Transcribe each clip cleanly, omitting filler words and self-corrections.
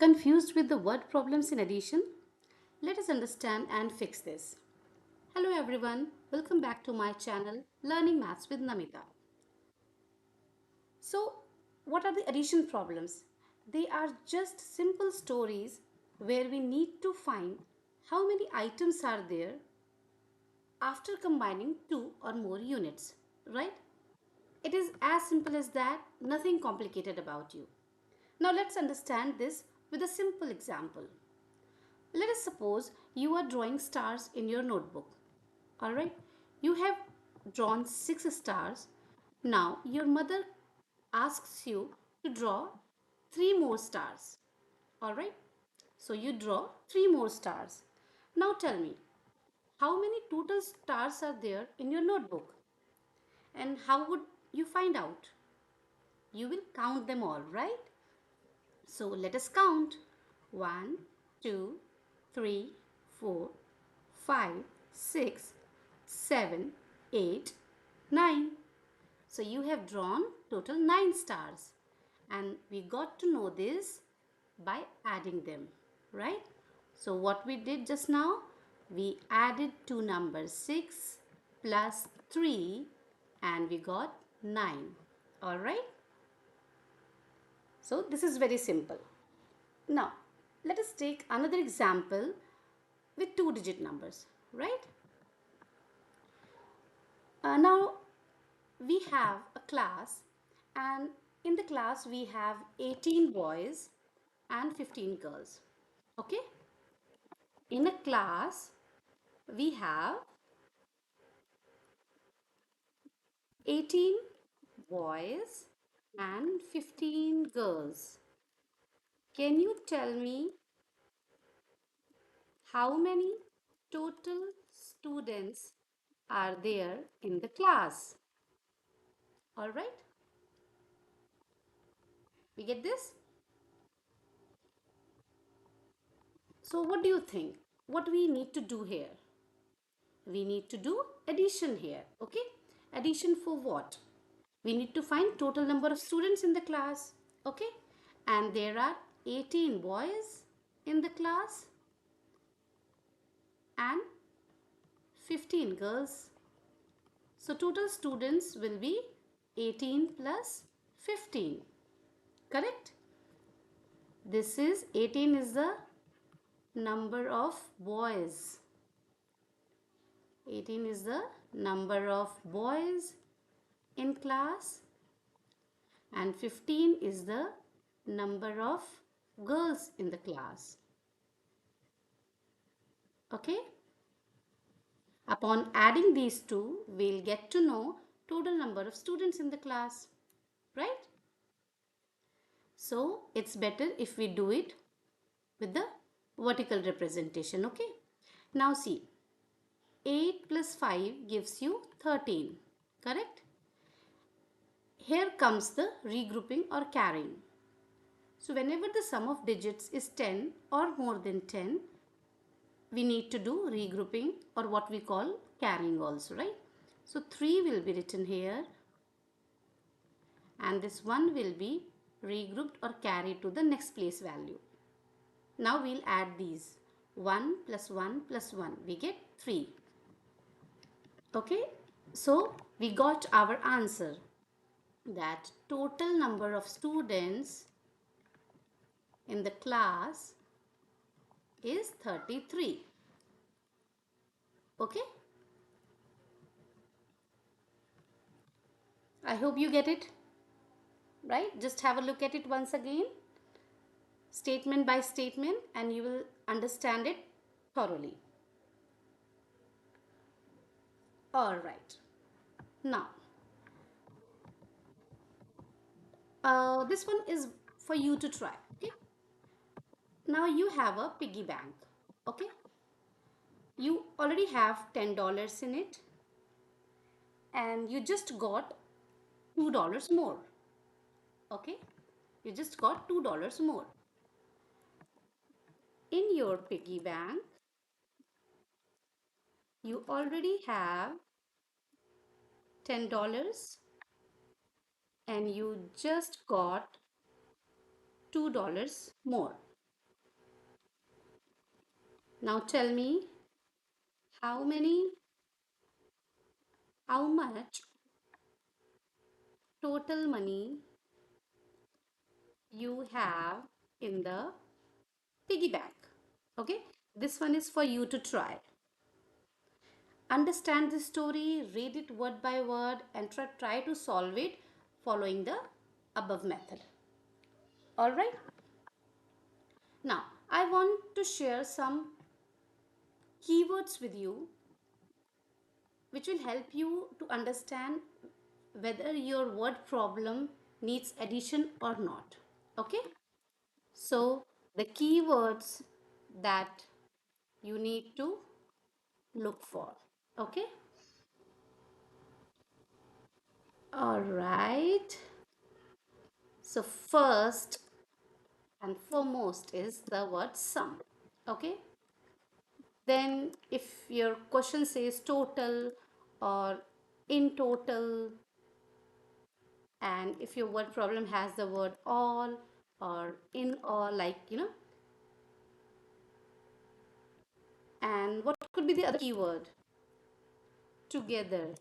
Confused with the word problems in addition? Let us understand and fix this. Hello everyone, welcome back to my channel Learning Maths with Namita. So, what are the addition problems? They are just simple stories where we need to find how many items are there after combining two or more units, right? It is as simple as that, nothing complicated about you. Now let's understand this with a simple example. Let us suppose you are drawing stars in your notebook. Alright, you have drawn 6 stars. Now your mother asks you to draw 3 more stars. Alright, so you draw 3 more stars. Now tell me, how many total stars are there in your notebook? And how would you find out? You will count them all, right? So let us count. One, 2, 3, 4, 5, 6, 7, 8, 9. So you have drawn total 9 stars. And we got to know this by adding them, right? So what we did just now, we added two numbers 6 plus 3 and we got 9. All right? So this is very simple. Now, let us take another example with two-digit numbers, right? Now, we have a class and in the class we have 18 boys and 15 girls, okay? In a class, we have 18 boys and 15 girls. Can you tell me how many total students are there in the class? All right, we get this? So what do you think? What we need to do here? We need to do addition here, okay? Addition for what? We need to find total number of students in the class, okay? And there are 18 boys in the class and 15 girls. So total students will be 18 plus 15, correct? This is 18 is the number of boys. 18 is the number of boys in class and 15 is the number of girls in the class. Okay? Upon adding these two, we'll get to know total number of students in the class. Right? So, it's better if we do it with the vertical representation. Okay? Now see, 8 plus 5 gives you 13. Correct? Here comes the regrouping or carrying. So whenever the sum of digits is 10 or more than 10, we need to do regrouping or what we call carrying also, right? So 3 will be written here and this 1 will be regrouped or carried to the next place value. Now we'll add these. 1 plus 1 plus 1. We get 3. Okay? So we got our answer that total number of students in the class is 33. Okay? I hope you get it, right? Just have a look at it once again, statement by statement, and you will understand it thoroughly. All right. Now, this one is for you to try. Okay. Now you have a piggy bank. Okay. You already have $10 in it, and you just got $2 more. Okay. You just got $2 more. In your piggy bank, you already have $10 and you just got $2 more. Now tell me how many, how much total money you have in the piggy bank. Okay, this one is for you to try. Understand the story, read it word by word, and try to solve it following the above method. All right. Now, I want to share some keywords with you which will help you to understand whether your word problem needs addition or not. Okay? So, the keywords that you need to look for. Okay? All right. So, first and foremost is the word sum. Okay? Then, if your question says total or in total, and if your word problem has the word all or in all, like and what could be the other keyword? Together.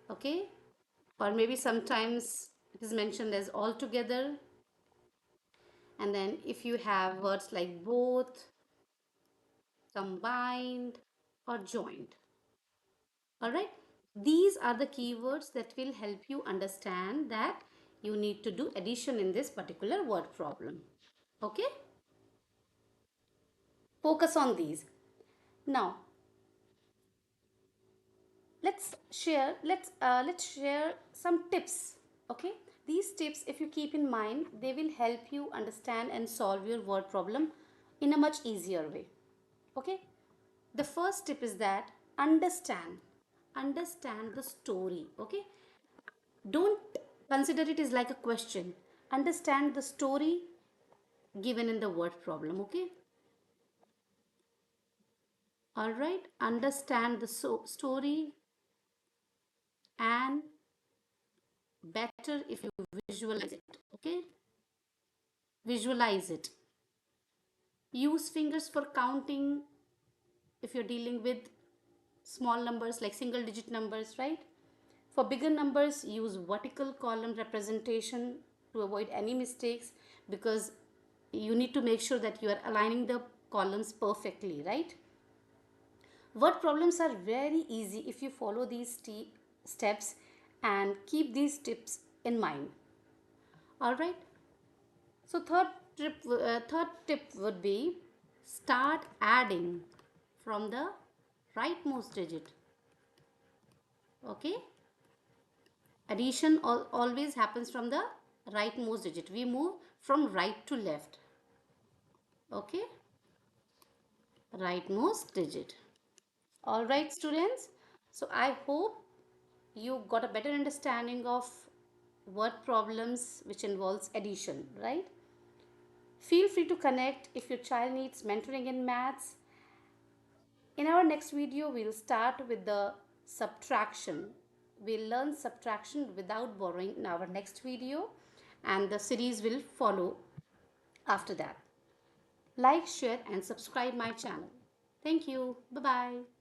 Okay? Or maybe sometimes it is mentioned as all together. And then if you have words like both, combined, or joined. All right? These are the keywords that will help you understand that you need to do addition in this particular word problem. Okay? Focus on these. Now, let's share some tips. Okay, these tips, if you keep in mind, they will help you understand and solve your word problem in a much easier way. Okay, the first tip is that understand the story. Okay, don't consider it as like a question. Understand the story given in the word problem. Okay, all right, understand the story, and better if you visualize it. Okay, visualize it. Use fingers for counting if you're dealing with small numbers like single digit numbers, right? For bigger numbers, use vertical column representation to avoid any mistakes, because you need to make sure that you are aligning the columns perfectly, right? Word problems are very easy if you follow these steps and keep these tips in mind. All right. So third tip would be start adding from the rightmost digit. Okay, addition always happens from the rightmost digit. We move from right to left. Okay, rightmost digit. All right, students. So I hope you got a better understanding of word problems which involves addition, right? Feel free to connect if your child needs mentoring in maths. In our next video, we'll start with the subtraction. We'll learn subtraction without borrowing in our next video, and the series will follow after that. Like, share, and subscribe my channel. Thank you. Bye bye.